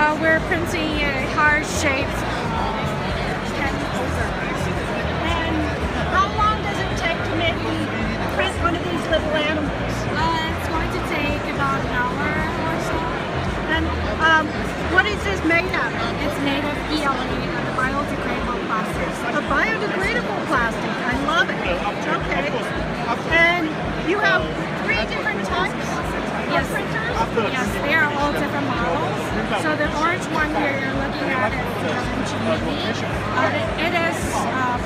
We're printing a heart-shaped pen holder. And how long does it take to make print one of these little animals? It's going to take about an hour or so. And what is this made out of? It's made of PLA, a biodegradable plastic. A biodegradable plastic. I love it. Okay. And you have 3 different types of printers? Yes, they are all different models. So the orange one here you're looking at is 11GB. It is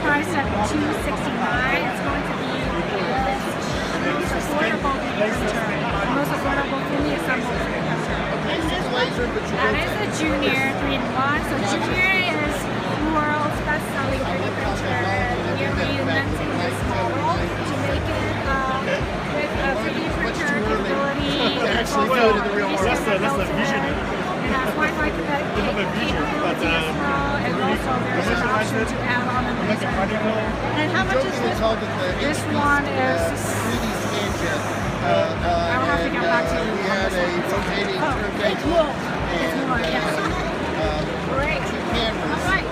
priced at $269. It's going to be the most affordable printer, the most affordable fully assembled printer. And this one? That is a Junior 3-in-1. So Junior is the world's best-selling 3D printer. We are reinventing this model to make it with a 3D printer capability. It's also That's the vision. It has Wi-Fi capability as well, and also there's an option to add on a laser. And how much is this one? This one is... I'll have to get back to you. We had a rotating turntable. It's wool. It's more, yes. Great. Cameras. All right.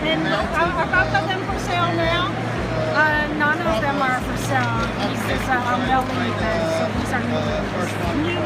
And are both of them for sale now? None of them are for sale. This is a building event, so these are new. New